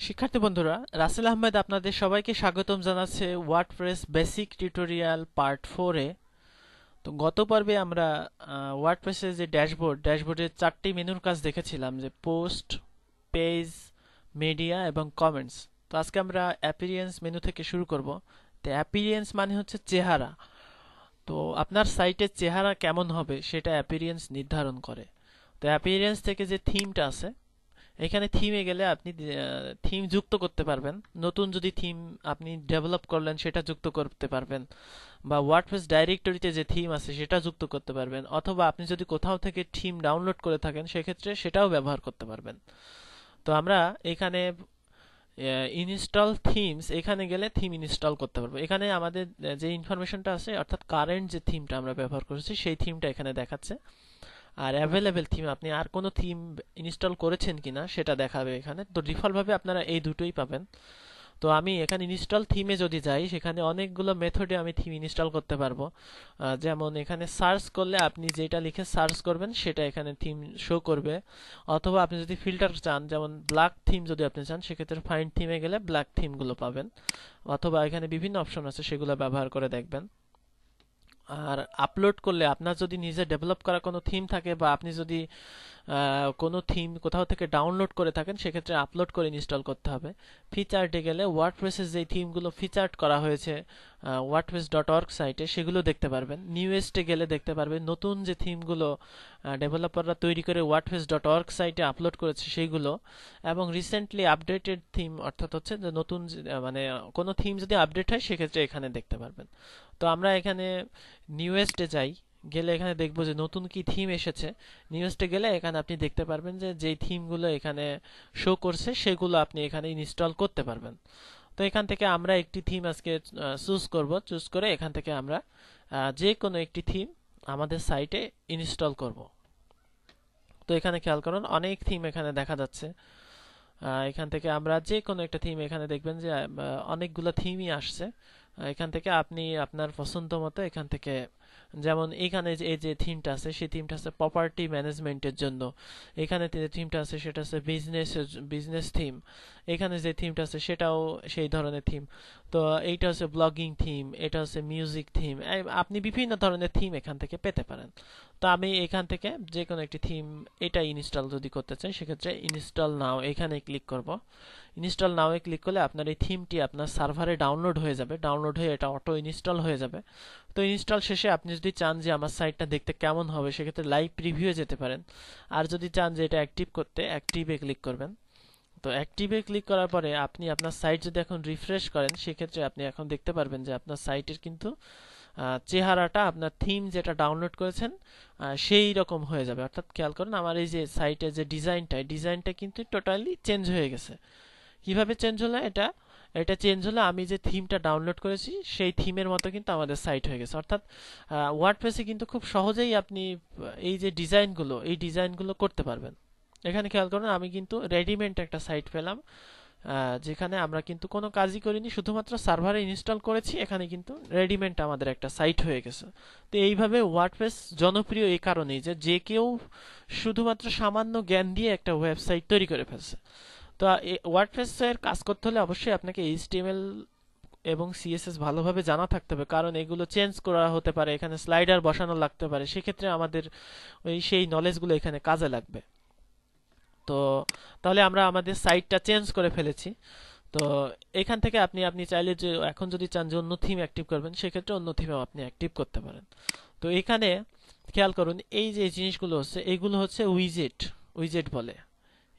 শিক্ষার্থী বন্ধুরা, রাসেল আহমেদ আপনাদের সবাইকে স্বাগতম জানাচ্ছে ওয়ার্ডপ্রেস বেসিক টিউটোরিয়াল পার্ট 4 এ। তো গত পর্বে আমরা ওয়ার্ডপ্রেসের যে ড্যাশবোর্ডের চারটি মেনুর কাজ দেখেছিলাম, যে পোস্ট, পেজ, মিডিয়া এবং কমেন্টস। তো আজকে আমরা অ্যাপিরিয়েন্স মেনু থেকে শুরু করব। তো অ্যাপিরিয়েন্স মানে হচ্ছে চেহারা। তো আপনার সাইটের চেহারা কেমন হবে সেটা অ্যাপিরিয়েন্স নির্ধারণ করে। তো অ্যাপিরিয়েন্স থেকে যে থিমটা আছে, এখানে থিমে গেলে আপনি থিম যুক্ত করতে পারবেন। নতুন যদি থিম আপনি ডেভেলপ করলেন সেটা যুক্ত করতে পারবেন, বা ওয়ার্ডপ্রেস ডাইরেক্টরিতে যে থিম আছে সেটা যুক্ত করতে পারবেন, অথবা আপনি যদি কোথাও থেকে থিম ডাউনলোড করে থাকেন সেক্ষেত্রে সেটাও ব্যবহার করতে পারবেন। তো আমরা এখানে ইনস্টল থিমস, এখানে গেলে থিম ইনস্টল করতে পারবো। এখানে আমাদের যে ইনফরমেশনটা আছে, অর্থাৎ কারেন্ট যে থিমটা আমরা ব্যবহার করেছি সেই থিমটা এখানে দেখাচ্ছে। আর অ্যাভেলেবেল থিম, আপনি আর কোনো থিম ইনস্টল করেছেন কিনা সেটা দেখাবে এখানে। তো ডিফল্ট ভাবে আপনারা এই দুটোই পাবেন। তো আমি এখানে ইনস্টল থিমে যদি যাই, সেখানে অনেকগুলো মেথডে আমি থিম ইনস্টল করতে পারবো। যেমন এখানে সার্চ করলে আপনি যেটা লিখে সার্চ করবেন সেটা এখানে থিম শো করবে। অথবা আপনি যদি ফিল্টার চান, যেমন ব্ল্যাক থিম যদি আপনি চান, সেক্ষেত্রে ফাইন্ড থিমে গেলে ব্ল্যাক থিমগুলো পাবেন। অথবা এখানে বিভিন্ন অপশন আছে, সেগুলো ব্যবহার করে দেখবেন। আর আপলোড করলে, আপনার যদি নিজে ডেভেলপ করা কোনো থিম থাকে, বা আপনি যদি কোনো থিম কোথাও থেকে ডাউনলোড করে থাকেন, সেক্ষেত্রে আপলোড করে ইনস্টল করতে হবে। ফিচার্ডে গেলে ওয়ার্ডপ্রেসের যে থিমগুলো ফিচার্ড করা হয়েছে wordpress.org সাইটে, সেগুলো দেখতে পারবেন। নিউয়েস্টে গেলে দেখতে পারবেন নতুন যে থিমগুলো ডেভেলপাররা তৈরি করে wordpress.org সাইটে আপলোড করেছে সেইগুলো। এবং রিসেন্টলি আপডেটেড থিম, অর্থাৎ হচ্ছে যে নতুন মানে কোনো থিম যদি আপডেট হয় সেক্ষেত্রে এখানে দেখতে পারবেন। তো আমরা এখানে নিউয়েস্টে যাই, গেলে এখানে দেখবো যে নতুন কি থিম এসেছে। নিউজটে গেলে এখানে আপনি দেখতে পারবেন যে যেই থিমগুলো এখানে শো করছে সেগুলো আপনি এখানে ইনস্টল করতে পারবেন। তো এখান থেকে আমরা একটি থিম আজকে চুজ করে এখান থেকে আমরা যে কোনো একটি থিম আমাদের সাইটে ইনস্টল করব। তো এখানে খেয়াল করুন, অনেক থিম এখানে দেখা যাচ্ছে। এখান থেকে আমরা যে কোনো একটা থিম, এখানে দেখবেন যে অনেকগুলো থিমই আসছে। এখান থেকে আপনি আপনার পছন্দ মতো এখান থেকে, যেমন এখানে এই যে থিমটা আছে, সেই থিমটা আছে প্রপার্টি ম্যানেজমেন্টের জন্য। এখানে যে থিমটা আছে সেটা আছে বিজনেস থিম। এখানে যে থিমটা আছে সেটাও সেই ধরনের থিম। তো এইটা হচ্ছে ব্লগিং থিম, এটা হচ্ছে মিউজিক থিম। আপনি বিভিন্ন ধরনের থিম এখান থেকে পেতে পারেন। তো আমি এখান থেকে যে কোনো একটি থিম এটা ইনস্টল যদি করতে চাই, সেক্ষেত্রে ইনস্টল নাও এখানে ক্লিক করব। ইনস্টল নাও এ ক্লিক করলে আপনার এই থিমটি আপনার সার্ভারে ডাউনলোড হয়ে যাবে। ডাউনলোড হয়ে এটা অটো ইনস্টল হয়ে যাবে। তো ইনস্টল শেষে আপনি যদি চান যে আমার সাইটটা দেখতে কেমন হবে, সেক্ষেত্রে লাইভ প্রিভিউ যেতে পারেন। আর যদি চান যে এটা অ্যাক্টিভ করতে, অ্যাক্টিভে ক্লিক করবেন। তো অ্যাক্টিভে ক্লিক করার পরে আপনি আপনার সাইট যদি এখন রিফ্রেশ করেন, সেক্ষেত্রে আপনি এখন দেখতে পারবেন যে আপনার সাইটের কিন্তু চেহারাটা আপনার থিম যেটা ডাউনলোড করেছেন সেই রকম হয়ে যাবে। অর্থাৎ খেয়াল করুন, আমার এই যে সাইটের যে ডিজাইনটা কিন্তু টোটালি চেঞ্জ হয়ে গেছে। কিভাবে চেঞ্জ হলো এটা? এটা চেঞ্জ হলো, আমি যে থিমটা ডাউনলোড করেছি সেই থিমের মতো কিন্তু আমাদের সাইট হয়ে গেছে। অর্থাৎ ওয়ার্ডপ্রেসে কিন্তু খুব সহজেই আপনি এই যে ডিজাইনগুলো করতে পারবেন। এখানে খেয়াল করুন, আমি কিন্তু রেডিমেড একটা সাইট পেলাম, যেখানে আমরা কিন্তু কোনো কাজই করিনি, শুধুমাত্র সার্ভারে ইনস্টল করেছি। এখানে কিন্তু রেডিমেড আমাদের একটা সাইট হয়ে গেছে। তো এইভাবে ওয়ার্ডপ্রেস জনপ্রিয় এই কারণেই যে যে কেউ শুধুমাত্র সামান্য জ্ঞান দিয়ে একটা ওয়েবসাইট তৈরি করে ফেলছে। তো ওয়ার্ডপ্রেস এর কাজ করতে হলে অবশ্যই আপনাকে এইচটিএমএল এবং সিএসএস ভালোভাবে জানা থাকতে হবে, কারণ এগুলো চেঞ্জ করা হতে পারে, এখানে স্লাইডার বসানো লাগতে পারে। সেক্ষেত্রে আমাদের সেই নলেজগুলো এখানে কাজে লাগবে। তো তাহলে আমরা আমাদের সাইটটা চেঞ্জ করে ফেলেছি। তো এখান থেকে আপনি আপনি চাইলে যে এখন যদি চান যে অন্য থিম অ্যাক্টিভ করবেন, সেক্ষেত্রে অন্য থিমেও আপনি অ্যাক্টিভ করতে পারেন। তো এখানে খেয়াল করুন, এই যে জিনিসগুলো হচ্ছে এগুলো হচ্ছে উইজেট, উইজেট বলে।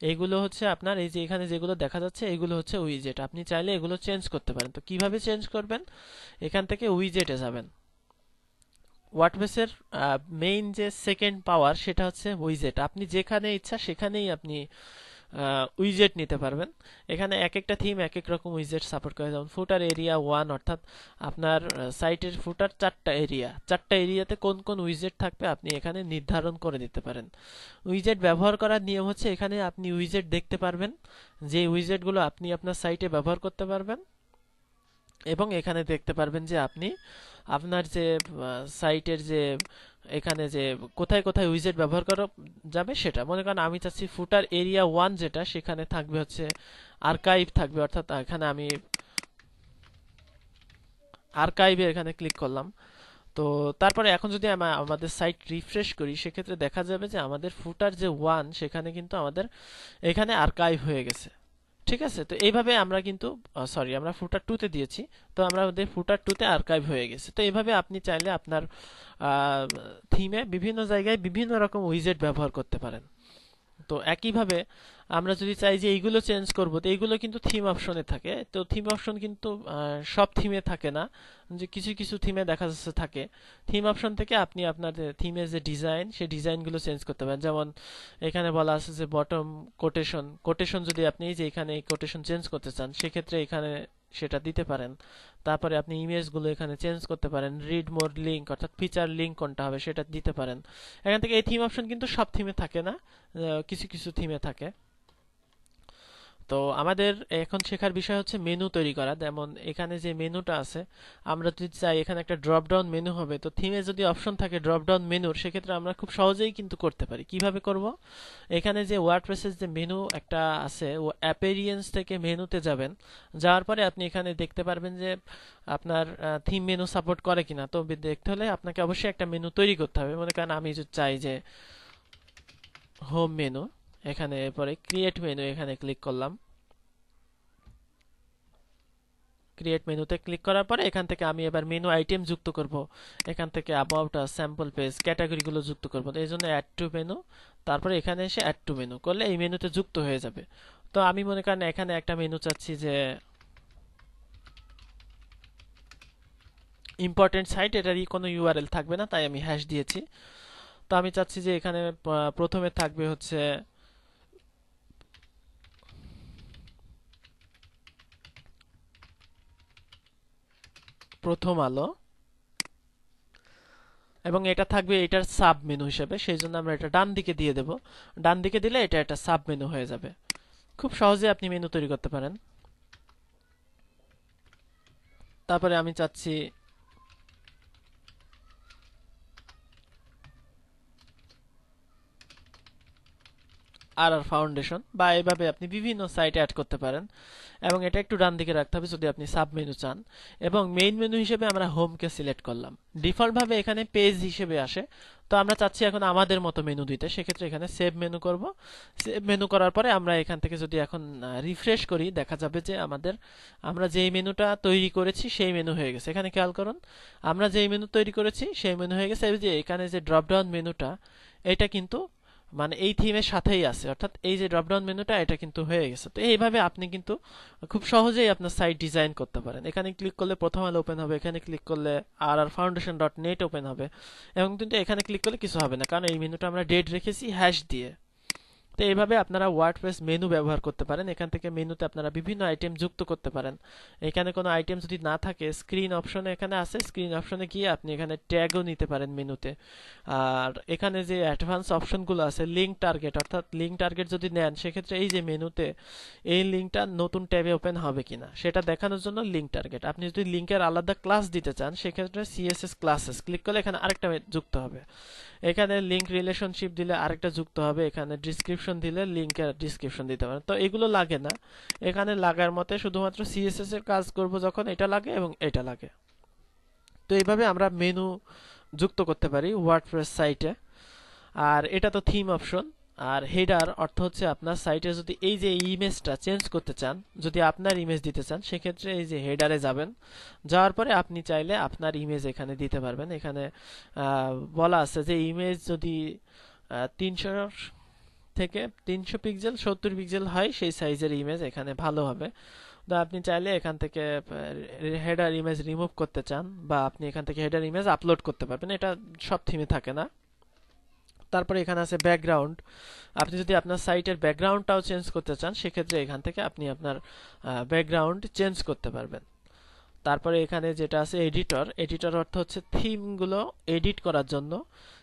এইগুলো হচ্ছে আপনার এই যে এখানে যেগুলো দেখা যাচ্ছে এগুলো হচ্ছে উইজেট। আপনি চাইলে এগুলো চেঞ্জ করতে পারেন। তো কিভাবে চেঞ্জ করবেন? এখান থেকে উইজেটে যাবেন। ওয়ার্ডপ্রেসের মেইন যে সেকেন্ড পাওয়ার সেটা হচ্ছে উইজেট। আপনি যেখানে ইচ্ছা সেখানেই আপনি উইজেট নিতে পারবেন। এখানে এক একটা থিম এক এক রকম উইজেট সাপোর্ট করে। যেমন ফুটার এরিয়া 1, অর্থাৎ আপনার সাইটের ফুটার চারটা এরিয়াতে কোন কোন উইজেট থাকবে আপনি এখানে নির্ধারণ করে দিতে পারেন। উইজেট ব্যবহার করার নিয়ম হচ্ছে, এখানে আপনি উইজেট দেখতে পারবেন যে উইজেটগুলো আপনি আপনার সাইটে ব্যবহার করতে পারবেন, এবং এখানে দেখতে পারবেন যে আপনি আপনার যে সাইটের যে এখানে যে কোথায় কোথায় উইজেট ব্যবহার করা যাবে সেটা। মনে করেন আমি চাচ্ছি ফুটার এরিয়া 1 যেটা, সেখানে থাকবে হচ্ছে আর্কাইভ থাকবে, অর্থাৎ এখানে আমি আর্কাইভে এখানে ক্লিক করলাম। তো তারপরে এখন যদি আমাদের সাইট রিফ্রেশ করি, সেক্ষেত্রে দেখা যাবে যে আমাদের ফুটার যে 1 সেখানে কিন্তু আমাদের এখানে আর্কাইভ হয়ে গেছে। ঠিক আছে, তো এইভাবে আমরা কিন্তু সরি, আমরা ফুটার 2 তে দিয়েছি, তো আমাদের ফুটার 2 তে আর্কাইভ হয়ে গেছে। তো এইভাবে আপনি চাইলে আপনার থিমে বিভিন্ন জায়গায় বিভিন্ন রকম উইজেট ব্যবহার করতে পারেন। তো একইভাবে আমরা যদি চাই যে এইগুলো চেঞ্জ করব, তো এইগুলো কিন্তু থিম অপশনে থাকে। তো থিম অপশন কিন্তু সব থিমে থাকে না, যে কিছু কিছু থিমে দেখা যাচ্ছে থাকে। থিম অপশন থেকে আপনি আপনার থিমের যে ডিজাইন, সেই ডিজাইনগুলো চেঞ্জ করতে পারেন। যেমন এখানে বলা আছে যে বটম কোটেশন, কোটেশন যদি আপনি যে এখানে এই কোটেশন চেঞ্জ করতে চান, সেক্ষেত্রে এখানে সেটা দিতে পারেন। তারপরে আপনি ইমেজগুলো এখানে চেঞ্জ করতে পারেন। রিড মোর লিঙ্ক, অর্থাৎ ফিচার লিঙ্ক কোনটা হবে সেটা দিতে পারেন এখান থেকে। এই থিম অপশন কিন্তু সব থিমে থাকে না, কিছু কিছু থিমে থাকে। তো আমাদের এখন শেখার বিষয় হচ্ছে মেনু তৈরি করা। যেমন এখানে যে মেনুটা আছে, আমরা যদি চাই এখানে একটা ড্রপ ডাউন মেনু হবে, তো থিমে যদি অপশন থাকে ড্রপ ডাউন মেনুর, সেক্ষেত্রে আমরা খুব সহজেই কিন্তু করতে পারি। কিভাবে করব? এখানে যে ওয়ার্ডপ্রেসের যে মেনু একটা আছে, ও অ্যাপিয়ারেন্স থেকে মেনুতে যাবেন। যাওয়ার পরে আপনি এখানে দেখতে পারবেন যে আপনার থিম মেনু সাপোর্ট করে কিনা। তো দেখতে হলে আপনাকে অবশ্যই একটা মেনু তৈরি করতে হবে। মনে করেন আমি যদি চাই যে হোম মেনু, এখানে এরপরে ক্রিয়েট মেনু, এখানে ক্লিক করলাম। ক্রিয়েট মেনুতে ক্লিক করার পরে এখান থেকে আমি এবার মেনু আইটেম যুক্ত করব। এখান থেকে অ্যাবাউট আস, স্যাম্পল পেজ, ক্যাটাগরিগুলো যুক্ত করব। তো এই জন্য অ্যাড টু মেনু, তারপরে এখানে এসে অ্যাড টু মেনু করলে এই মেনুতে যুক্ত হয়ে যাবে। তো আমি মনে করেন এখানে একটা মেনু চাচ্ছি যে ইম্পর্টেন্ট সাইট, এটারই কোনো ইউআরএল থাকবে না, তাই আমি হ্যাশ দিয়েছি। তো আমি চাচ্ছি যে এখানে প্রথমে থাকবে হচ্ছে প্রথম আলো, এবং এটা থাকবে এটার সাব মেনু হিসেবে। সেই জন্য আমরা এটা ডান দিকে দিয়ে দেব। ডান দিকে দিলে এটা একটা সাব মেনু হয়ে যাবে। খুব সহজে আপনি মেনু তৈরি করতে পারেন। তারপরে আমি চাচ্ছি আর ফাউন্ডেশন, বা এভাবে আপনি বিভিন্ন সাইটে অ্যাড করতে পারেন। এবং এটা একটু ডান দিকে রাখতে হবে যদি আপনি সাব মেনু চান। এবং মেইন মেনু হিসেবে আমরা হোমকে সিলেক্ট করলাম। ডিফল্ট ভাবে এখানে পেজ হিসেবে আসে, তো আমরা চাচ্ছি এখন আমাদের মতো মেনু দিতে। সেক্ষেত্রে এখানে সেভ মেনু করব। সেভ মেনু করার পরে আমরা এখান থেকে যদি এখন রিফ্রেশ করি, দেখা যাবে যে আমরা যেই মেনুটা তৈরি করেছি সেই মেনু হয়ে গেছে। এখানে খেয়াল করুন, আমরা যেই মেনু তৈরি করেছি সেই মেনু হয়ে গেছে। এই যে এখানে যে ড্রপ ডাউন মেনুটা, এটা কিন্তু মানে এই থিমের সাথেই আছে, অর্থাৎ এই যে ড্রপ ডাউন মেনুটা, এটা কিন্তু হয়ে গেছে। তো এইভাবে আপনি কিন্তু খুব সহজেই আপনার সাইট ডিজাইন করতে পারেন। এখানে ক্লিক করলে প্রথম আলো ওপেন হবে, এখানে ক্লিক করলে rrfoundation.net ওপেন হবে। এবং কিন্তু এখানে ক্লিক করলে কিছু হবে না, কারণ এই মেনুটা আমরা ডেট রেখেছি হ্যাশ দিয়ে। তো এইভাবে আপনারা ওয়ার্ডপ্রেস মেনু ব্যবহার করতে পারেন। এখান থেকে মেনুতে আপনারা বিভিন্ন আইটেম যুক্ত করতে পারেন। এখানে কোনো আইটেম যদি না থাকে, স্ক্রিন অপশনে এখানে আছে, স্ক্রিন অপশনে গিয়ে আপনি এখানে ট্যাগও নিতে পারেন মেনুতে। আর এখানে যে অ্যাডভান্স অপশনগুলো আছে, লিঙ্ক টার্গেট, অর্থাৎ লিঙ্ক টার্গেট যদি নেন, সেক্ষেত্রে এই যে মেনুতে এই লিঙ্কটা নতুন ট্যাবে ওপেন হবে কিনা সেটা দেখানোর জন্য লিঙ্ক টার্গেট। আপনি যদি লিঙ্কের আলাদা ক্লাস দিতে চান, সেক্ষেত্রে সিএসএস ক্লাসেস ক্লিক করলে এখানে আরেকটা যুক্ত হবে। এখানে লিঙ্ক রিলেশনশিপ দিলে আরেকটা যুক্ত হবে। এখানে ডিসক্রিপশন দিলে লিঙ্কের ডিসক্রিপশন দিতে পারেন। তো এগুলো লাগে না, এখানে লাগার মতে শুধুমাত্র সিএসএস এর কাজ করব যখন এটা লাগে এবং এটা লাগে। তো এইভাবে আমরা মেনু যুক্ত করতে পারি ওয়ার্ডপ্রেস সাইটে। আর এটা তো থিম অপশন। আর হেডার অর্থ হচ্ছে আপনার সাইটে যদি এই যে ইমেজটা চেঞ্জ করতে চান, যদি আপনার ইমেজ দিতে চান, সেক্ষেত্রে এই যে হেডারে যাবেন। যাওয়ার পরে আপনি চাইলে আপনার ইমেজ এখানে দিতে পারবেন। এখানে বলা আছে যে ইমেজ যদি 300 থেকে 300 পিক্সেল 70 পিক্সেল হয়, সেই সাইজের ইমেজ এখানে ভালো হবে। তো আপনি চাইলে এখান থেকে হেডার ইমেজ রিমুভ করতে চান, বা আপনি এখান থেকে হেডার ইমেজ আপলোড করতে পারবেন। এটা সব থিমে থাকে না। তারপরে এখানে আছে ব্যাকগ্রাউন্ড। আপনি যদি আপনার সাইটের ব্যাকগ্রাউন্ডটাও চেঞ্জ করতে চান, সেক্ষেত্রে এখান থেকে আপনি আপনার ব্যাকগ্রাউন্ড চেঞ্জ করতে পারবেন। তারপরে এখানে যেটা আছে এডিটর, এডিটর অর্থ হচ্ছে থিমগুলো এডিট করার জন্য।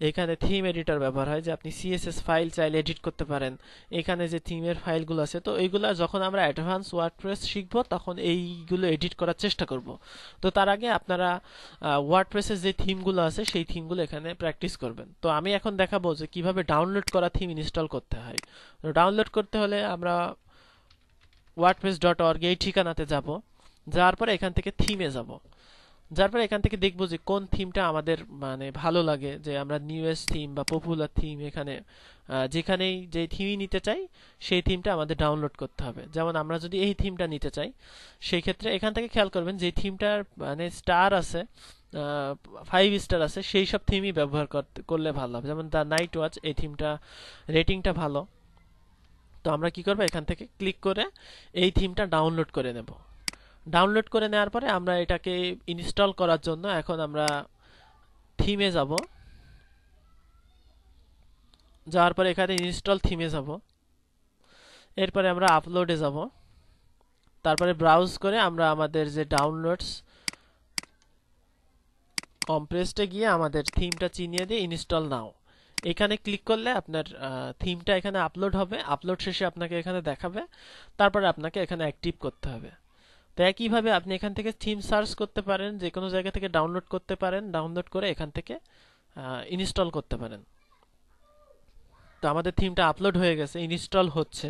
এখানে থিম এডিটর ব্যবহার হয়, যে আপনি সিএসএস ফাইল চাইলে এডিট করতে পারেন। এখানে যে থিমের ফাইলগুলো আছে, তো এইগুলা যখন আমরা অ্যাডভান্স ওয়ার্ডপ্রেস শিখবো তখন এইগুলো এডিট করার চেষ্টা করব। তো তার আগে আপনারা ওয়ার্ডপ্রেসের যে থিমগুলো আছে সেই থিমগুলো এখানে প্র্যাকটিস করবেন। তো আমি এখন দেখাবো যে কিভাবে ডাউনলোড করা থিম ইনস্টল করতে হয়। তো ডাউনলোড করতে হলে আমরা wordpress.org এই ঠিকানাতে যাব। যাওয়ার পরে এখান থেকে থিমে যাব। যার পরে এখান থেকে দেখবো যে কোন থিমটা আমাদের মানে ভালো লাগে, যে আমরা নিউয়েস্ট থিম বা পপুলার থিম, এখানে যেখানেই যে থিমই নিতে চাই সেই থিমটা আমাদের ডাউনলোড করতে হবে। যেমন আমরা যদি এই থিমটা নিতে চাই, সেই ক্ষেত্রে এখান থেকে খেয়াল করবেন যে থিমটার মানে স্টার আছে, 5 স্টার আছে, সেই সব থিমই ব্যবহার করলে ভালো হবে। যেমন দ্য নাইট ওয়াচ, এই থিমটা রেটিংটা ভালো। তো আমরা কি করবো, এখান থেকে ক্লিক করে এই থিমটা ডাউনলোড করে নেব। ডাউনলোড করে নেওয়ার পরে আমরা এটাকে ইনস্টল করার জন্য এখন আমরা থিমে যাব। যাওয়ার পরে এখানে ইনস্টল থিমে যাব। এরপরে আমরা আপলোডে যাব। তারপরে ব্রাউজ করে আমরা আমাদের যে ডাউনলোডস কম্প্রেসডে গিয়ে আমাদের থিমটা চিনিয়ে দিয়ে ইনস্টল নাও এখানে ক্লিক করলে আপনার থিমটা এখানে আপলোড হবে। আপলোড শেষে আপনাকে এখানে দেখাবে, তারপরে আপনাকে এখানে অ্যাক্টিভ করতে হবে। তো একইভাবে আপনি এখান থেকে থিম সার্চ করতে পারেন, যে কোনো জায়গা থেকে ডাউনলোড করতে পারেন, ডাউনলোড করে এখান থেকে ইনস্টল করতে পারেন। তো আমাদের থিমটা আপলোড হয়ে গেছে, ইনস্টল হচ্ছে।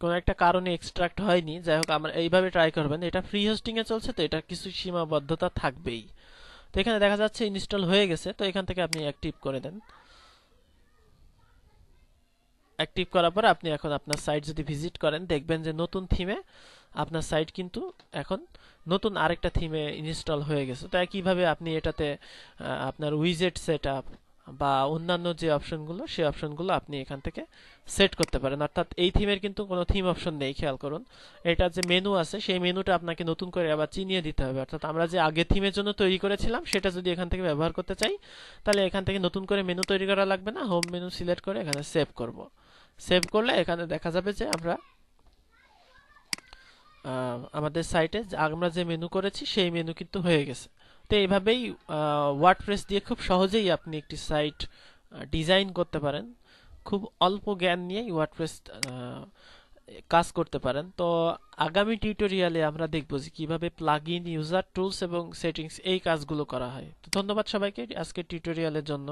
কোনো একটা কারণে এক্সট্রাক্ট হয়নি, যাই হোক আমরা এইভাবে ট্রাই করবেন। এটা ফ্রি হোস্টিং এ চলছে, তো এটা কিছু সীমাবদ্ধতা থাকবেই। তো এখানে দেখা যাচ্ছে ইনস্টল হয়ে গেছে, তো এখান থেকে আপনি অ্যাক্টিভ করে দেন। অ্যাক্টিভ করার পর আপনি এখন আপনার সাইট যদি ভিজিট করেন, দেখবেন যে নতুন থিমে আপনার সাইট কিন্তু এখন নতুন আরেকটা থিমে ইনস্টল হয়ে গেছে। তো একইভাবে আপনি এটাতে আপনার উইজেট সেটআপ বা অন্যান্য যে অপশনগুলো, সেই অপশনগুলো আপনি এখান থেকে সেট করতে পারেন। অর্থাৎ এই থিমের কিন্তু কোনো থিম অপশন নেই, খেয়াল করুন। এটার যে মেনু আছে সেই মেনুটা আপনাকে নতুন করে আবার চিনিয়ে দিতে হবে। অর্থাৎ আমরা যে আগে থিমের জন্য তৈরি করেছিলাম সেটা যদি এখান থেকে ব্যবহার করতে চাই, তাহলে এখান থেকে নতুন করে মেনু তৈরি করা লাগবে না। হোম মেনু সিলেক্ট করে এখানে সেভ করব। সেভ করলে এখানে দেখা যাবে যে আমরা আমাদের সাইটে আমরা যে মেনু করেছি সেই মেনু কিন্তু হয়ে গেছে। তো এইভাবেই ওয়ার্ডপ্রেস দিয়ে খুব সহজেই আপনি একটি সাইট ডিজাইন করতে পারেন। খুব অল্প জ্ঞান নিয়েই ওয়ার্ডপ্রেস কাজ করতে পারেন। তো আগামী টিউটোরিয়ালে আমরা দেখব যে কিভাবে প্লাগইন, ইউজার টুলস এবং সেটিংস এই কাজগুলো করা হয়। তো ধন্যবাদ সবাইকে আজকের টিউটোরিয়ালের জন্য।